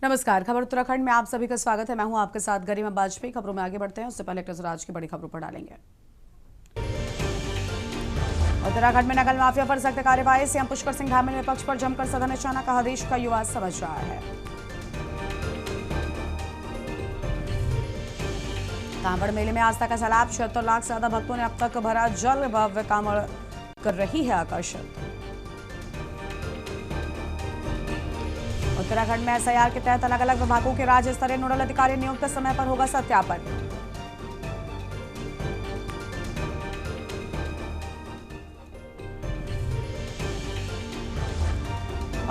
नमस्कार, खबर उत्तराखंड में आप सभी का स्वागत है। मैं हूं आपके साथ गरिमा बाजपेयी। खबरों में आगे बढ़ते हैं उससे पहले एक नजर आज की बड़ी खबरों पर डालेंगे। उत्तराखंड में नकल माफिया पर सख्त कार्रवाई। सीएम पुष्कर सिंह धामी ने विपक्ष पर जमकर सदा निशाना कहा, देश का युवा समझ रहा है। कांवड़ मेले में आस्था का सैलाब, 76 लाख से ज्यादा भक्तों ने अब तक भरा जल। भव्य कांवड़ कर रही है आकर्षण। उत्तराखंड में एसआईआर के तहत अलग अलग विभागों के राज्य स्तरीय नोडल अधिकारी नियुक्त, समय पर होगा सत्यापन।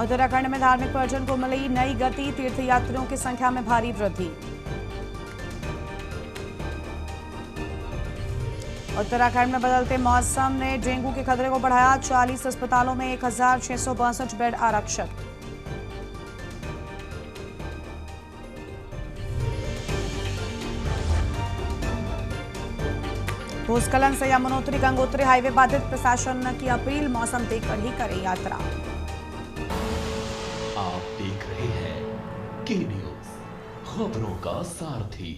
उत्तराखंड में धार्मिक पर्यटन को मिली नई गति, तीर्थयात्रियों की संख्या में भारी वृद्धि। उत्तराखंड में बदलते मौसम ने डेंगू के खतरे को बढ़ाया। 40 अस्पतालों में 1662 बेड आरक्षित। भूस्खलन से यमुनोत्री गंगोत्री हाईवे बाधित, प्रशासन की अपील, मौसम देखकर ही करें यात्रा। आप देख रहे हैं के न्यूज, खबरों का सारथी।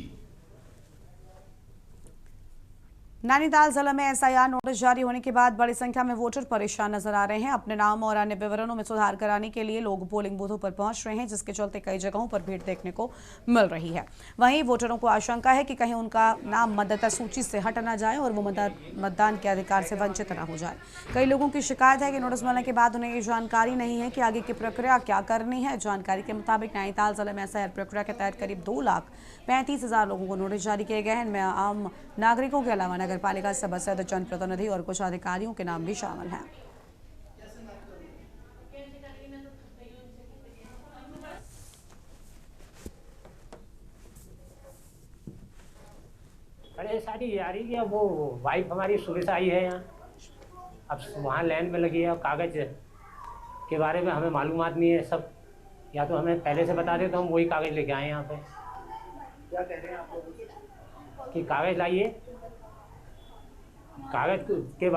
नैनीताल जिले में एसआईआर नोटिस जारी होने के बाद बड़ी संख्या में वोटर परेशान नजर आ रहे हैं। अपने नाम और अन्य विवरणों में सुधार कराने के लिए लोग पोलिंग बूथों पर पहुंच रहे हैं, जिसके चलते कई जगहों पर भीड़ देखने को मिल रही है। वहीं वोटरों को आशंका है कि कहीं उनका नाम मतदाता सूची से हट न जाए और वो मतदान के अधिकार से वंचित न हो जाए। कई लोगों की शिकायत है कि नोटिस मिलने के बाद उन्हें ये जानकारी नहीं है कि आगे की प्रक्रिया क्या करनी है। जानकारी के मुताबिक नैनीताल जिले में एसआईआर प्रक्रिया के तहत करीब 2,35,000 लोगों को नोटिस जारी किए गए हैं। इनमें आम नागरिकों के अलावा नगर पालिका सदस्य, जनप्रतिनिधि और कुछ अधिकारियों के नाम भी शामिल हैं। अरे सारी आ रही है, वो वाइफ हमारी सुबह से आई है यहाँ, अब वहाँ लाइन में लगी है। और कागज़ के बारे में हमें मालूमात नहीं है सब, या तो हमें पहले से बता दे तो हम वही कागज़ लेके आए यहाँ पे। क्या कह रहे हैं आप लोग कि कागज़ लाइए? कागज़ के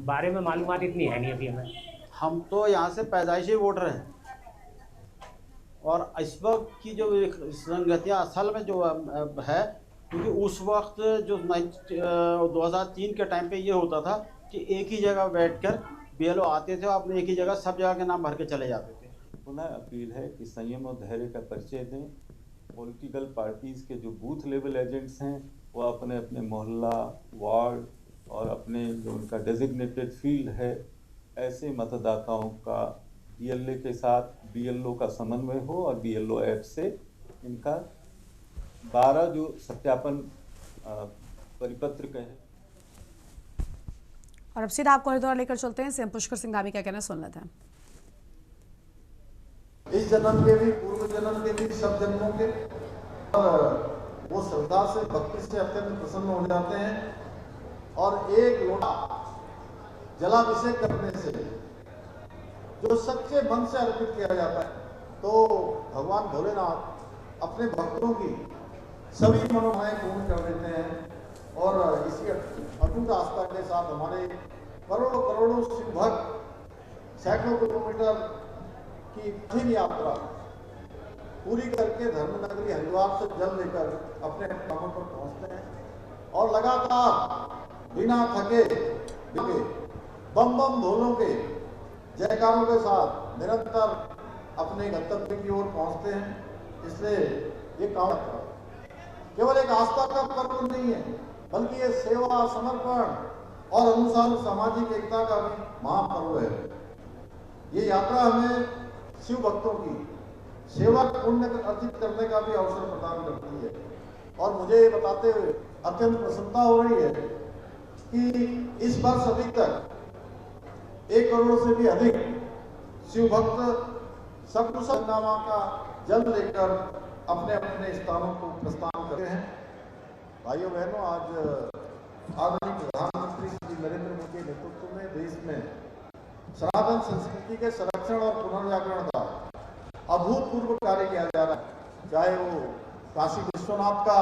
बारे में मालूमात इतनी है नहीं अभी हमें। हम तो यहाँ से पैदाइशी वोटर हैं और इस वक्त की जो संगतियाँ असल में जो है, क्योंकि उस वक्त जो 2003 के टाइम पे ये होता था कि एक ही जगह बैठकर बीएलओ आते थे और अपने एक ही जगह सब जगह के नाम भर के चले जाते थे। पुनः अपील है कि संयम और धैर्य का परिचय दें। पॉलिटिकल पार्टीज़ के जो बूथ लेवल एजेंट्स हैं वो अपने अपने मोहल्ला, वार्ड और अपने जो उनका डेजिग्नेटेड फील्ड है, ऐसे मतदाताओं का बीएलए के साथ बीएलओ का समन्वय हो और बीएलओ ऐप से इनका 12 जो सत्यापन परिपत्र का है। और अब सीधा आपको हरिद्वार लेकर चलते हैं। सीएम पुष्कर सिंह धामी क्या कहना सुन लेते हैं। इस जन्म के भी, पूर्व जन्म के भी, सब जन्मों के, और वो श्रद्धा से, भक्ति से अत्यंत प्रसन्न हो जाते हैं। और एक लोटा जलाभिषेक करने से जो सच्चे मन से अर्पित किया जाता है, तो भगवान भोलेनाथ अपने भक्तों की सभी मनोभाएं पूर्ण कर देते हैं। और इसी अटूट आस्था के साथ हमारे करोड़ों करोड़ों शिव भक्त सैकड़ों किलोमीटर की कठिन यात्रा पूरी करके धर्मनगरी हरिद्वार से जल लेकर अपने कामों पर पहुंचते हैं और लगातार बिना थके बम बम भोलों के जयकारों के साथ निरंतर अपने गंतव्य की ओर पहुंचते हैं। इसलिए ये कांवड़ केवल एक आस्था का पर्व नहीं है, बल्कि ये सेवा, समर्पण और अनुसार सामाजिक एकता का भी महापर्व है। ये यात्रा हमें शिव भक्तों की सेवा पुण्य अर्जित करने का भी अवसर प्रदान करती है। और मुझे ये बताते हुए अत्यंत प्रसन्नता हो रही है कि इस वर्ष अभी तक 1 करोड़ से भी अधिक शिव भक्त सकुशल नामा का जल लेकर अपने अपने स्थानों को प्रस्थान करते हैं। भाइयों बहनों, आज आदरणीय प्रधानमंत्री श्री नरेंद्र मोदी के नेतृत्व में देश में सनातन संस्कृति के संरक्षण और पुनर्जागरण का अभूतपूर्व कार्य किया जा रहा है। चाहे वो काशी विश्वनाथ का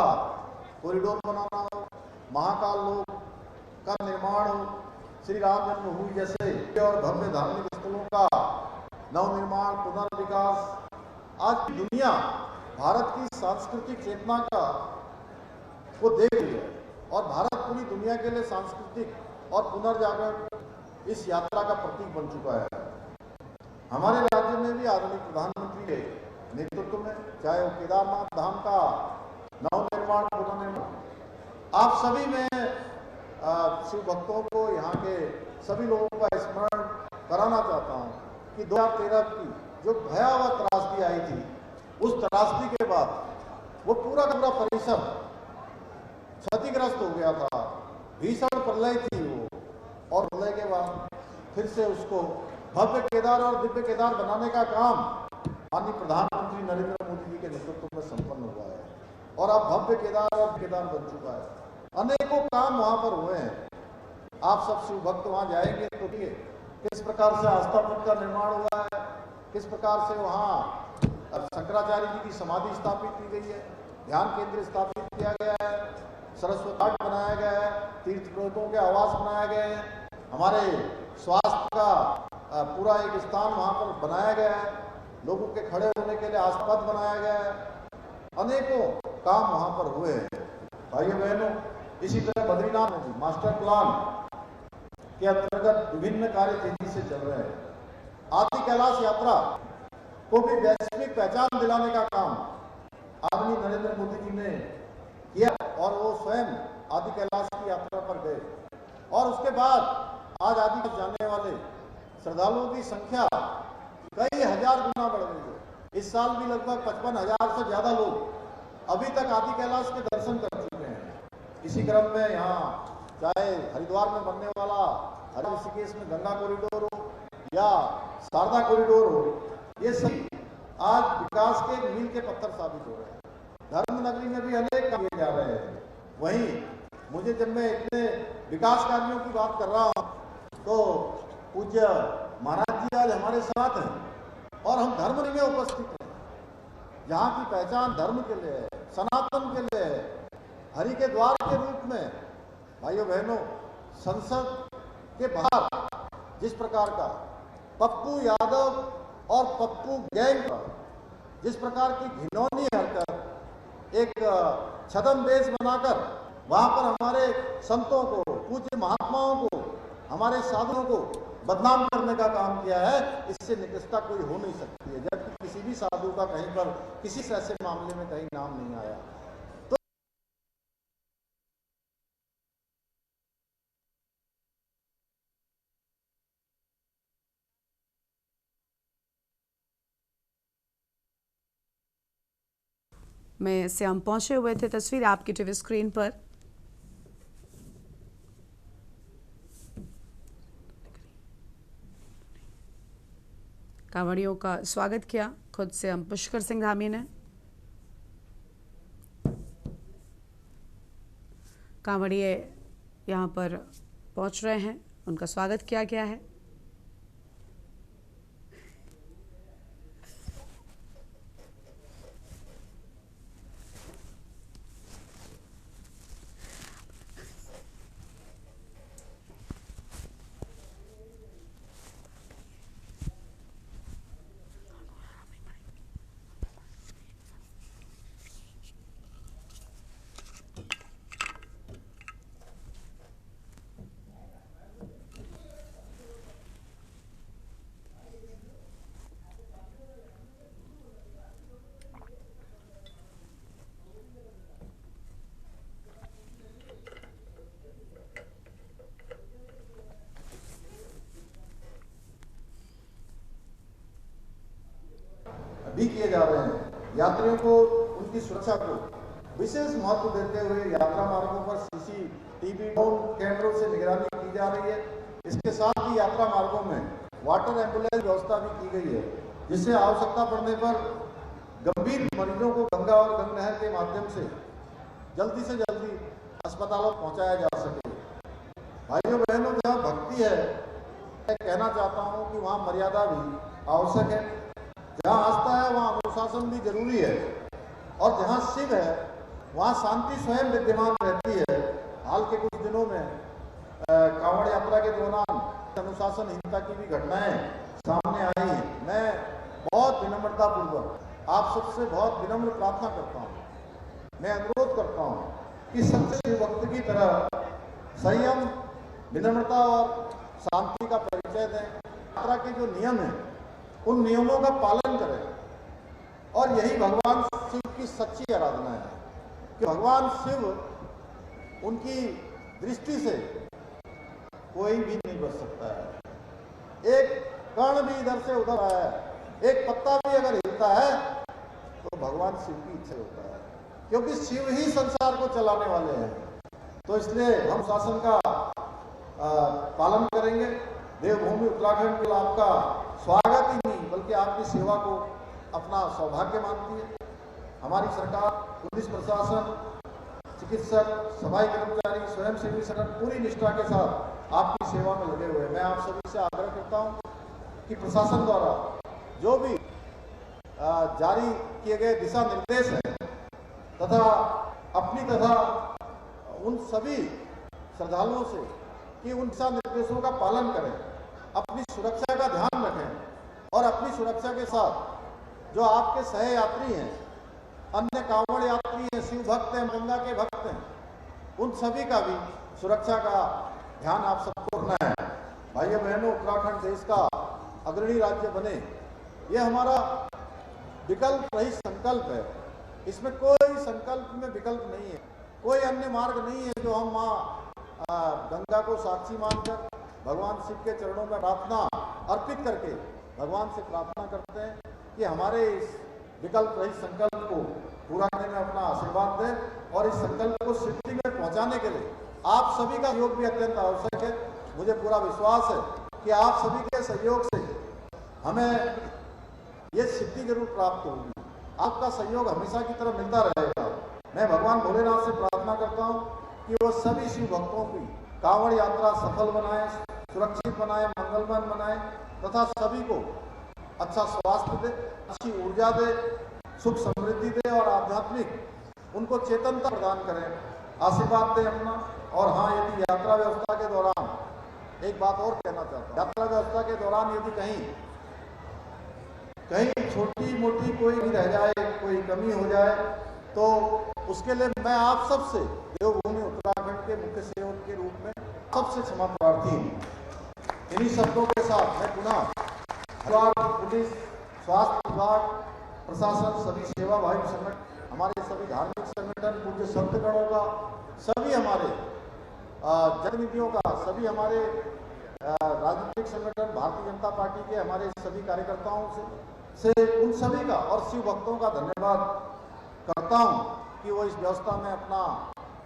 कॉरिडोर बनाना हो, महाकाल लोक का निर्माण हो, श्री राम जन्मभूमि जैसे और भव्य धार्मिक स्थलों का नवनिर्माण, पुनर्विकास। आज दुनिया भारत की सांस्कृतिक चेतना का वो देख लिया और भारत पूरी दुनिया के लिए सांस्कृतिक और पुनर्जागरण इस यात्रा का प्रतीक बन चुका है। हमारे राज्य में भी आदरणीय प्रधानमंत्री के नेतृत्व में, चाहे वो केदारनाथ धाम का नवनिर्माण, पुनर्निर्माण, आप सभी में शिव भक्तों को, यहाँ के सभी लोगों का स्मरण कराना चाहता हूँ कि 2013 की जो भयावह त्रासदी आई थी, उस त्रासदी के बाद वो पूरा का पूरा परिसर क्षतिग्रस्त हो गया था, भीषण प्रलय थी वो, और प्रलय के बाद फिर से उसको भव्य केदार और दिव्य केदार बनाने का काम माननीय प्रधानमंत्री नरेंद्र मोदी जी के नेतृत्व में संपन्न हुआ है और अब भव्य केदार और केदार बन चुका है। अनेकों काम वहां पर हुए हैं। आप सब शिव भक्त वहां जाएंगे तो किस प्रकार से आस्था पथ का निर्माण हुआ है, किस प्रकार से वहां शंकराचार्य जी की समाधि स्थापित की गई है, ध्यान केंद्र स्थापित किया गया है, सरस्वती घाट बनाया गया है, तीर्थ पुरोहितों के आवास बनाए गए हैं, हमारे स्वास्थ्य का पूरा एक स्थान वहां पर बनाया गया है, लोगों के खड़े होने के लिए आस्पद बनाया गया है। अनेकों काम वहां पर हुए हैं भाइयों बहनों। इसी तरह बद्रीनाथ में भी मास्टर प्लान के अंतर्गत विभिन्न कार्य तेजी से चल रहे हैं। आदि कैलाश यात्रा को भी वैश्विक पहचान दिलाने का काम आदरणीय नरेंद्र मोदी जी ने किया और वो स्वयं आदि कैलाश की यात्रा पर गए और उसके बाद आज आदि कैलाश जाने वाले श्रद्धालुओं की संख्या कई हजार गुना बढ़ गई है। इस साल भी लगभग 55,000 से ज्यादा लोग अभी तक आदि कैलाश के दर्शन कर चुके हैं। इसी क्रम में यहाँ चाहे हरिद्वार में बनने वाला ऋषिकेश में गंगा कॉरिडोर हो या शारदा कॉरिडोर हो, ये सभी आज विकास के मील के पत्थर साबित हो रहे हैं। धर्म नगरी में भी अनेक काम किए जा रहे हैं। वहीं मुझे जब मैं इतने विकास कार्यों की बात कर रहा हूँ तो पूज्य महाराज जी आज हमारे साथ हैं और हम धर्म में उपस्थित हैं। यहाँ की पहचान धर्म के लिए है, सनातन के लिए है, हरि के द्वार के रूप में। भाइयों बहनों, संसद के बाहर जिस प्रकार का पप्पू यादव और पप्पू गैंग का जिस प्रकार की घिनौनी हरकत एक छदम देश बनाकर वहां पर हमारे संतों को, पूज्य महात्माओं को, हमारे साधुओं को बदनाम करने का काम किया है, इससे निकृष्टता कोई हो नहीं सकती है। जबकि किसी भी साधु का कहीं पर किसी ऐसे मामले में कहीं नाम नहीं आया। तो में से हम पहुंचे हुए थे, तस्वीर आपकी टीवी स्क्रीन पर। कांवड़ियों का स्वागत किया खुद से हम पुष्कर सिंह धामी ने। कांवड़िए यहाँ पर पहुंच रहे हैं, उनका स्वागत किया गया है। भी किए जा रहे हैं। यात्रियों को उनकी सुरक्षा को विशेष महत्व देते हुए यात्रा मार्गों पर CCTV ड्रोन कैमरों से निगरानी की जा रही है। इसके साथ ही यात्रा मार्गों में वाटर एम्बुलेंस व्यवस्था भी की गई है, जिससे आवश्यकता पड़ने पर गंभीर मरीजों को गंगा और गंग नहर के माध्यम से जल्दी अस्पतालों पहुंचाया जा सके। भाइयों बहनों, जहाँ भक्ति है, मैं कहना चाहता हूँ कि वहाँ मर्यादा भी आवश्यक है। जहाँ आस्था है वहाँ अनुशासन भी जरूरी है और जहाँ शिव है वहाँ शांति स्वयं विद्यमान रहती है। हाल के कुछ दिनों में कांवड़ यात्रा के दौरान अनुशासनहीनता की भी घटनाएं सामने आई हैं। मैं बहुत विनम्रता पूर्वक आप सबसे बहुत विनम्र प्रार्थना करता हूँ, मैं अनुरोध करता हूँ कि सच्चे शिव भक्त की तरह संयम, विनम्रता और शांति का परिचय दें। यात्रा के जो नियम हैं उन नियमों का पालन करें और यही भगवान शिव की सच्ची आराधना है कि भगवान शिव, उनकी दृष्टि से कोई भी नहीं बच सकता है। एक कण भी इधर से उधर आया है, एक पत्ता भी अगर हिलता है तो भगवान शिव की इच्छा होता है, क्योंकि शिव ही संसार को चलाने वाले हैं। तो इसलिए हम शासन का पालन करेंगे। देवभूमि उत्तराखंड के लिए आपका स्वागत ही नहीं बल्कि आपकी सेवा को अपना सौभाग्य मानती है। हमारी सरकार, पुलिस प्रशासन, चिकित्सक, सफाई कर्मचारी, स्वयंसेवी संगठन पूरी निष्ठा के साथ आपकी सेवा में लगे हुए हैं। मैं आप सभी से आग्रह करता हूं कि प्रशासन द्वारा जो भी जारी किए गए दिशा निर्देश हैं तथा उन सभी श्रद्धालुओं से कि उन दिशा निर्देशों का पालन करें, अपनी सुरक्षा का ध्यान रखें और अपनी सुरक्षा के साथ जो आपके सह यात्री हैं, अन्य कांवड़ यात्री हैं, शिव भक्त हैं, गंगा के भक्त हैं, उन सभी का भी सुरक्षा का ध्यान आप सबको रखना है। भाइयों बहनों, उत्तराखंड देश का अग्रणी राज्य बने, ये हमारा विकल्प रहित संकल्प है। इसमें कोई संकल्प में विकल्प नहीं है, कोई अन्य मार्ग नहीं है जो हम माँ गंगा को साक्षी मानकर भगवान शिव के चरणों में प्रार्थना अर्पित करके भगवान से प्रार्थना करते हैं कि हमारे इस विकल्प रहित संकल्प को पूरा करने में अपना आशीर्वाद दें और इस संकल्प को सिद्धि में पहुंचाने के लिए आप सभी का सहयोग भी अत्यंत आवश्यक है। मुझे पूरा विश्वास है कि आप सभी के सहयोग से हमें ये सिद्धि जरूर प्राप्त होगी। आपका सहयोग हमेशा की तरह मिलता रहेगा। मैं भगवान भोलेनाथ से प्रार्थना करता हूँ कि वो सभी शिव भक्तों की कांवड़ यात्रा सफल बनाए, सुरक्षित बनाए, मंगलमय बनाए तथा सभी को अच्छा स्वास्थ्य दे, अच्छी ऊर्जा दे, सुख समृद्धि दे और आध्यात्मिक उनको चेतनता प्रदान करें, आशीर्वाद दें अपना। और हाँ, यदि यात्रा व्यवस्था के दौरान एक बात और कहना चाहता हूँ, यात्रा व्यवस्था के दौरान यदि कहीं छोटी मोटी कोई भी रह जाए, कोई कमी हो जाए तो उसके लिए मैं आप सबसे देवभूमि उत्तराखंड के मुख्य सेवक के रूप में सबसे क्षमा प्रार्थी हूँ। इन्हीं शब्दों के साथ मैं पुनः पुलिस, स्वास्थ्य विभाग, प्रशासन, सभी सेवाभावी संगठन, हमारे सभी धार्मिक संगठन, पूज्य संतगणों का, सभी हमारे जनप्रतिनिधियों का, सभी हमारे राजनीतिक संगठन, भारतीय जनता पार्टी के हमारे सभी कार्यकर्ताओं से उन सभी का और शिव भक्तों का धन्यवाद करता हूं कि वो इस व्यवस्था में अपना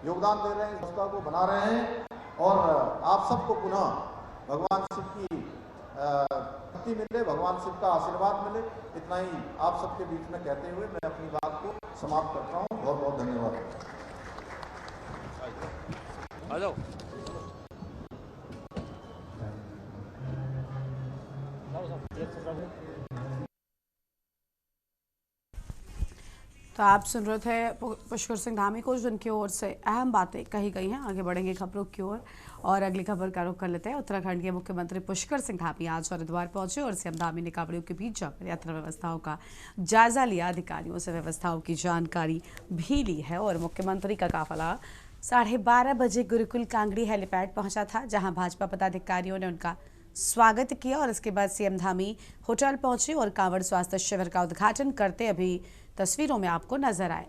योगदान दे रहे हैं, इस व्यवस्था को बना रहे हैं और आप सबको पुनः भगवान शिव की शक्ति मिले, भगवान शिव का आशीर्वाद मिले। इतना ही आप सबके बीच में कहते हुए मैं अपनी बात को समाप्त करता हूँ। बहुत बहुत धन्यवाद। आ जाओ। तो आप सुन रहे थे पुष्कर सिंह धामी को, जिनकी ओर से अहम बातें कही गई हैं। आगे बढ़ेंगे खबरों की ओर और अगली खबर का रुख कर लेते हैं। उत्तराखंड के मुख्यमंत्री पुष्कर सिंह धामी आज हरिद्वार पहुंचे और सीएम धामी ने कांवड़ियों के बीच जाकर यात्रा व्यवस्थाओं का जायजा लिया, अधिकारियों से व्यवस्थाओं की जानकारी भी ली है। और मुख्यमंत्री का काफिला 12:30 बजे गुरुकुल कांगड़ी हेलीपैड पहुंचा था, जहां भाजपा पदाधिकारियों ने उनका स्वागत किया और इसके बाद सीएम धामी होटल पहुंचे और कांवड़ स्वास्थ्य शिविर का उद्घाटन करते अभी तस्वीरों में आपको नजर आए।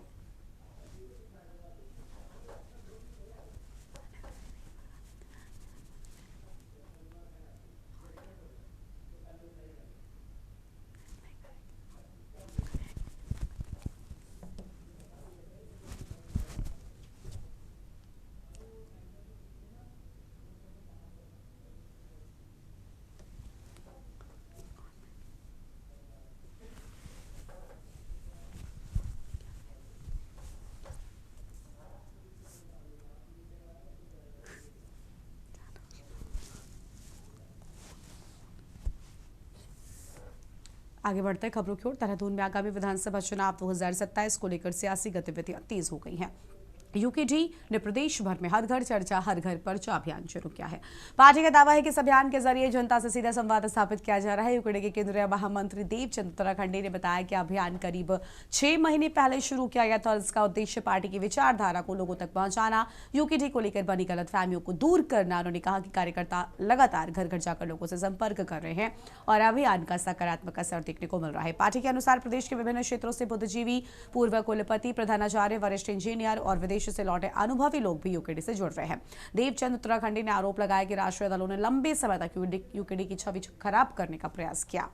आगे बढ़ते खबरों की ओर। देहरादून में आगामी विधानसभा चुनाव 2027 को लेकर सियासी गतिविधियां तेज हो गई हैं। यूकेडी ने प्रदेश भर में हर घर चर्चा हर घर पर्चा अभियान शुरू किया है। पार्टी का दावा है कि इस अभियान के जरिए जनता से सीधा संवाद स्थापित किया जा रहा है। यूकेडी के केंद्रीय महामंत्री देवचंद उत्तराखंडी ने बताया कि अभियान करीब 6 महीने पहले शुरू किया गया था और इसका उद्देश्य पार्टी की विचारधारा को लोगों तक पहुंचाना, यूकेडी को लेकर बनी गलतफहमियों को दूर करना। उन्होंने कहा कि कार्यकर्ता लगातार घर घर जाकर लोगों से संपर्क कर रहे हैं और अभियान का सकारात्मक असर देखने को मिल रहा है। पार्टी के अनुसार प्रदेश के विभिन्न क्षेत्रों से बुद्धिजीवी, पूर्व कुलपति, प्रधानाचार्य, वरिष्ठ इंजीनियर और विदेश से लौटे अनुभवी लोग भी यूकेडी से जुड़ रहे हैं। देवचंद उत्तराखंडी ने आरोप लगाया कि राष्ट्रीय दलों ने लंबे समय तक यूकेडी की छवि खराब करने का प्रयास किया।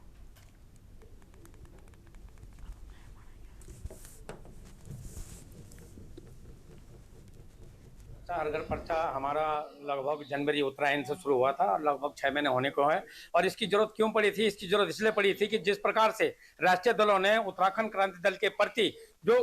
हर घर पर्चा हमारा लगभग जनवरी उत्तरायण से शुरू हुआ था और लगभग 6 महीने होने को है। और इसकी जरूरत क्यों पड़ी थी? इसकी जरूरत इसलिए पड़ी थी कि जिस प्रकार से राष्ट्रीय दलों ने उत्तराखंड क्रांति दल के प्रति जो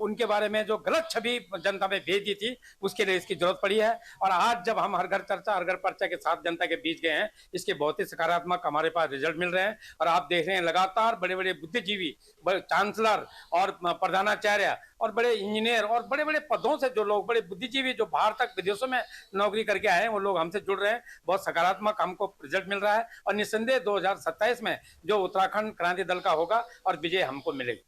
उनके बारे में जो गलत छवि जनता में भेज दी थी, उसके लिए इसकी जरूरत पड़ी है। और आज जब हम हर घर चर्चा हर घर पर्चा के साथ जनता के बीच गए हैं, इसके बहुत ही सकारात्मक हमारे पास रिजल्ट मिल रहे हैं। और आप देख रहे हैं लगातार बड़े बड़े बुद्धिजीवी, चांसलर और प्रधानाचार्य और बड़े इंजीनियर और बड़े बड़े पदों से जो लोग, बड़े बुद्धिजीवी जो बाहर तक विदेशों में नौकरी करके आए हैं, वो लोग हमसे जुड़ रहे हैं। बहुत सकारात्मक हमको रिजल्ट मिल रहा है और निस्संदेह 2027 में जो उत्तराखंड क्रांति दल का होगा और विजय हमको मिलेगी।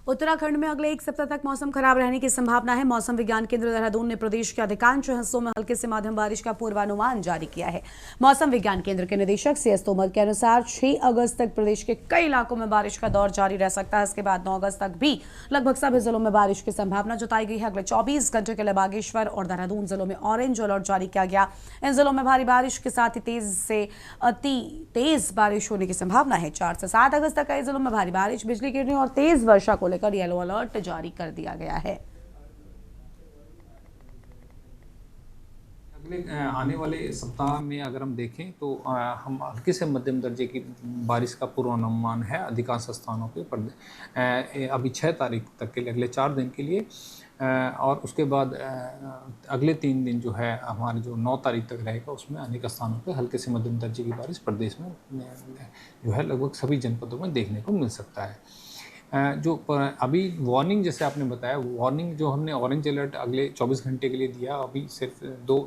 उत्तराखंड में अगले 1 सप्ताह तक मौसम खराब रहने की संभावना है। मौसम विज्ञान केंद्र देहरादून ने प्रदेश के अधिकांश हिस्सों में हल्के से मध्यम बारिश का पूर्वानुमान जारी किया है। मौसम विज्ञान केंद्र के निदेशक CS तोमर के अनुसार 6 अगस्त तक प्रदेश के कई इलाकों में बारिश का दौर जारी रह सकता है। इसके बाद 9 अगस्त तक भी लगभग सभी जिलों में बारिश की संभावना जताई गई है। अगले 24 घंटे के लिए बागेश्वर और देहरादून जिलों में ऑरेंज अलर्ट जारी किया गया। इन जिलों में भारी बारिश के साथ ही तेज से अति तेज बारिश होने की संभावना है। 4 से 7 अगस्त तक कई जिलों में भारी बारिश, बिजली गिरने और तेज वर्षा को लेकर येलो अलर्ट जारी कर दिया गया है। अगले आने वाले सप्ताह में अगर हम देखें तो हम हल्के से मध्यम दर्जे की बारिश का पूर्वानुमान है अधिकांश स्थानों पे अभी 6 तारीख तक के लिए, अगले 4 दिन के लिए। और उसके बाद अगले 3 दिन जो है हमारे जो 9 तारीख तक रहेगा, उसमें अनेक स्थानों पे हल्के से मध्यम दर्जे की बारिश प्रदेश में जो है लगभग सभी जनपदों में देखने को मिल सकता है। जो अभी वार्निंग जैसे आपने बताया, वार्निंग जो हमने ऑरेंज अलर्ट अगले 24 घंटे के लिए दिया, अभी सिर्फ 2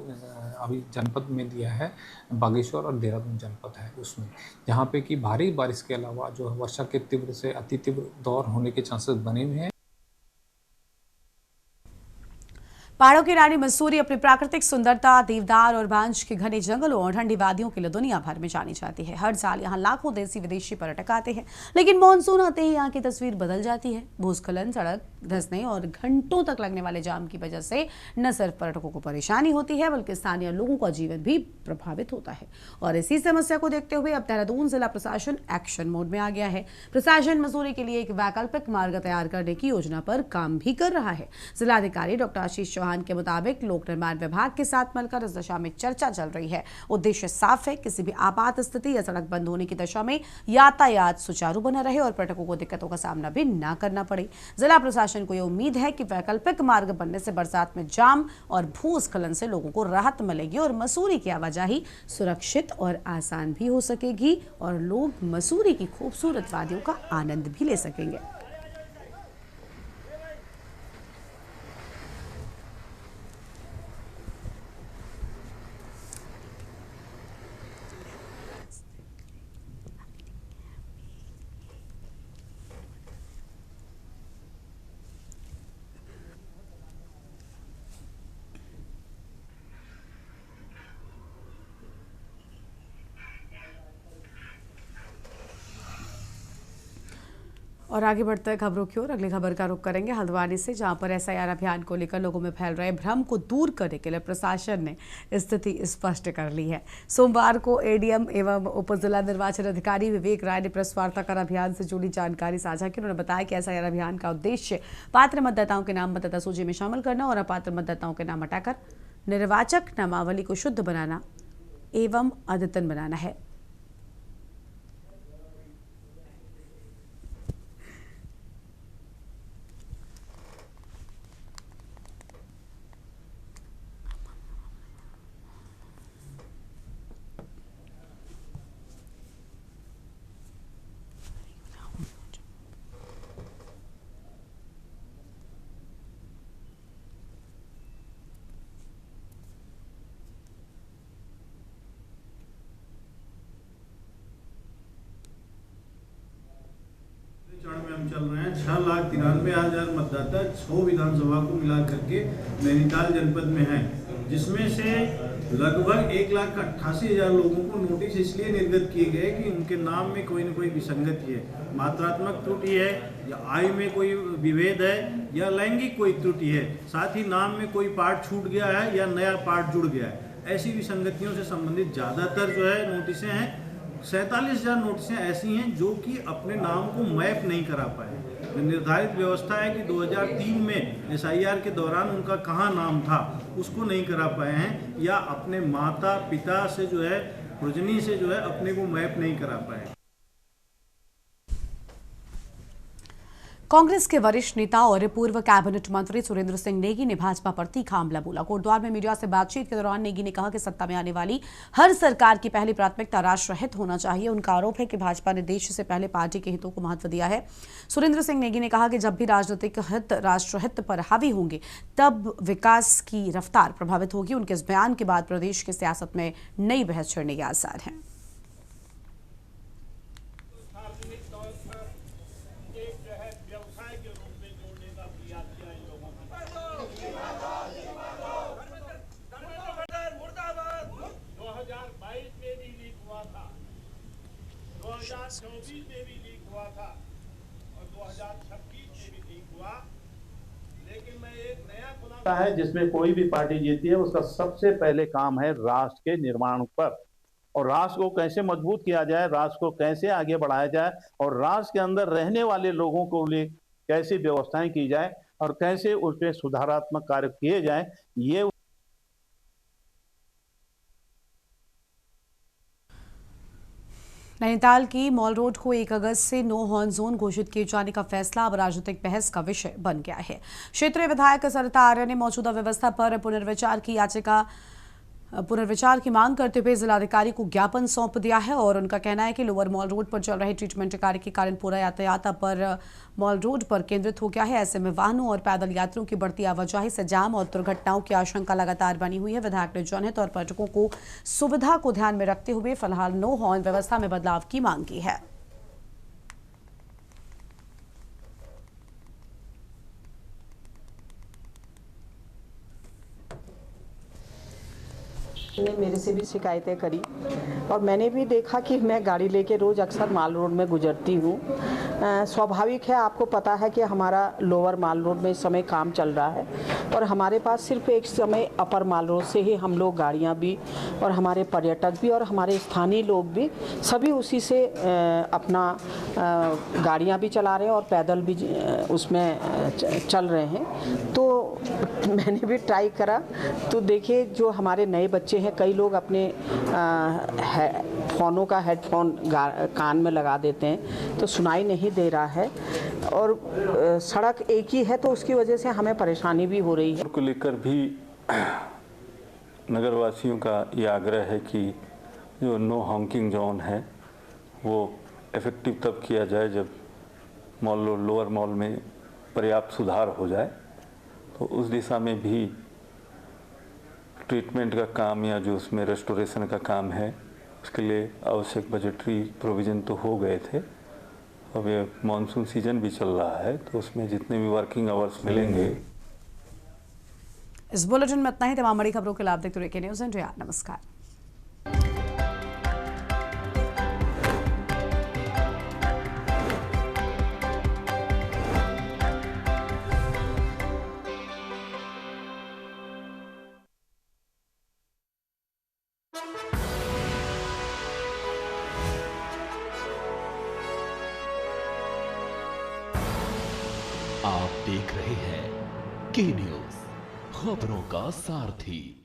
अभी जनपद में दिया है, बागेश्वर और देहरादून जनपद है उसमें, जहाँ पे कि भारी बारिश के अलावा जो वर्षा के तीव्र से अति तीव्र दौर होने के चांसेस बने हुए हैं। पहाड़ों की रानी मसूरी अपनी प्राकृतिक सुंदरता, देवदार और बांज के घने जंगलों और ठंडी वादियों के लिए दुनिया भर में जानी जाती है। हर साल यहाँ लाखों देसी विदेशी पर्यटक आते हैं, लेकिन मानसून आते ही यहाँ की तस्वीर बदल जाती है। भूस्खलन, सड़क धंसने और घंटों तक लगने वाले जाम की वजह से न सिर्फ पर्यटकों को परेशानी होती है, बल्कि स्थानीय लोगों का जीवन भी प्रभावित होता है। और इसी समस्या को देखते हुए अब देहरादून जिला प्रशासन एक्शन मोड में आ गया है। प्रशासन मसूरी के लिए एक वैकल्पिक मार्ग तैयार करने की योजना पर काम भी कर रहा है। जिलाधिकारी डॉक्टर आशीष चौहान के मुताबिक लोक निर्माण विभाग के साथ मिलकर इस दशा में चर्चा चल रही है। उद्देश्य साफ है, किसी भी आपात स्थिति या सड़क बंद होने की दशा में यातायात सुचारू बना रहे और पर्यटकों को दिक्कतों का सामना भी न करना पड़े। जिला प्रशासन को यह उम्मीद है कि वैकल्पिक मार्ग बनने से बरसात में जाम और भूस्खलन से लोगों को राहत मिलेगी और मसूरी की आवाजाही सुरक्षित और आसान भी हो सकेगी और लोग मसूरी की खूबसूरत वादियों का आनंद भी ले सकेंगे। और आगे बढ़ते हैं खबरों की ओर। अगली खबर का रुख करेंगे हल्द्वानी से, जहां पर SIR अभियान को लेकर लोगों में फैल रहे भ्रम को दूर करने के लिए प्रशासन ने स्थिति स्पष्ट कर ली है। सोमवार को ADM एवं उप जिला निर्वाचन अधिकारी विवेक राय ने प्रेस वार्ता कर अभियान से जुड़ी जानकारी साझा की। उन्होंने बताया कि SIR अभियान का उद्देश्य पात्र मतदाताओं के नाम मतदाता सूची में शामिल करना और अपात्र मतदाताओं के नाम हटाकर निर्वाचक नामावली को शुद्ध बनाना एवं अद्यतन बनाना है। चल रहे हैं। 6,93,000 मतदाता 6 विधानसभा को मिला करके नैनीताल जनपद में हैं, जिसमें से लगभग 1,88,000 लोगों को नोटिस इसलिए निर्गत किए गए कि उनके नाम में कोई न कोई विसंगति है, मात्रात्मक त्रुटि है, या आयु में कोई विभेद है, या लैंगिक कोई त्रुटि है, साथ ही नाम में कोई पार्ट छूट गया है या नया पार्ट जुड़ गया है। ऐसी विसंगतियों से संबंधित ज़्यादातर जो है नोटिसें हैं। 47,000 नोटिसें ऐसी हैं जो कि अपने नाम को मैप नहीं करा पाए। निर्धारित व्यवस्था है कि 2003 में SIR के दौरान उनका कहाँ नाम था उसको नहीं करा पाए हैं, या अपने माता पिता से जो है प्रोजनी से जो है अपने को मैप नहीं करा पाए। कांग्रेस के वरिष्ठ नेता और पूर्व कैबिनेट मंत्री सुरेंद्र सिंह नेगी ने भाजपा पर तीखा हमला बोला। कोटद्वार में मीडिया से बातचीत के दौरान नेगी ने कहा कि सत्ता में आने वाली हर सरकार की पहली प्राथमिकता राष्ट्रहित होना चाहिए। उनका आरोप है कि भाजपा ने देश से पहले पार्टी के हितों को महत्व दिया है। सुरेंद्र सिंह नेगी ने कहा कि जब भी राजनीतिक हित राष्ट्रहित पर हावी होंगे तब विकास की रफ्तार प्रभावित होगी। उनके इस बयान के बाद प्रदेश की सियासत में नई बहस छिड़ने के आसार हैं। में भी लीक हुआ था और 2026 में भी लीक हुआ, लेकिन मैं एक नया खुलासा है जिसमें कोई भी पार्टी जीती है उसका सबसे पहले काम है राष्ट्र के निर्माण पर, और राष्ट्र को कैसे मजबूत किया जाए, राष्ट्र को कैसे आगे बढ़ाया जाए, और राष्ट्र के अंदर रहने वाले लोगों को लिए कैसी व्यवस्थाएं की जाए और कैसे उस पर सुधारात्मक कार्य किए जाए। ये नैनीताल की मॉल रोड को 1 अगस्त से नो हॉर्न जोन घोषित किए जाने का फैसला अब राजनीतिक बहस का विषय बन गया है। क्षेत्रीय विधायक सरिता आर्य ने मौजूदा व्यवस्था पर पुनर्विचार की मांग करते हुए जिलाधिकारी को ज्ञापन सौंप दिया है और उनका कहना है कि लोअर मॉल रोड पर चल रहे ट्रीटमेंट कार्य के कारण पूरा यातायात पर मॉल रोड पर केंद्रित हो गया है। ऐसे में वाहनों और पैदल यात्रियों की बढ़ती आवाजाही से जाम और दुर्घटनाओं की आशंका लगातार बनी हुई है। विधायक ने जनहित और पर्यटकों को सुविधा को ध्यान में रखते हुए फिलहाल नो हॉर्न व्यवस्था में बदलाव की मांग की है। ने मेरे से भी शिकायतें करी और मैंने भी देखा कि मैं गाड़ी लेके रोज़ अक्सर माल रोड में गुजरती हूँ। स्वाभाविक है, आपको पता है कि हमारा लोअर माल रोड में इस समय काम चल रहा है और हमारे पास सिर्फ एक समय अपर माल रोड से ही हम लोग गाड़ियाँ भी और हमारे पर्यटक भी और हमारे स्थानीय लोग भी सभी उसी से अपना गाड़ियाँ भी चला रहे हैं और पैदल भी उसमें चल रहे हैं। तो मैंने भी ट्राई करा, तो देखिए जो हमारे नए बच्चे हैं, कई लोग अपने फ़ोनों का हेडफोन कान में लगा देते हैं तो सुनाई नहीं दे रहा है और सड़क एक ही है तो उसकी वजह से हमें परेशानी भी हो रही है। को लेकर भी नगरवासियों का ये आग्रह है कि जो नो हॉकिंग जोन है वो इफ़ेक्टिव तब किया जाए जब मॉल और लोअर मॉल में पर्याप्त सुधार हो जाए। तो उस दिशा में भी ट्रीटमेंट का काम या जो उसमें रेस्टोरेशन का काम है उसके लिए आवश्यक बजटरी प्रोविज़न तो हो गए थे। अब ये मानसून सीजन भी चल रहा है तो उसमें जितने भी वर्किंग आवर्स मिलेंगे। इस बुलेटिन में इतना ही। तमाम बड़ी खबरों के लिए आप देखते रहिए न्यूज़ इंडिया। नमस्कार। आप देख रहे हैं के न्यूज़, खबरों का सारथी।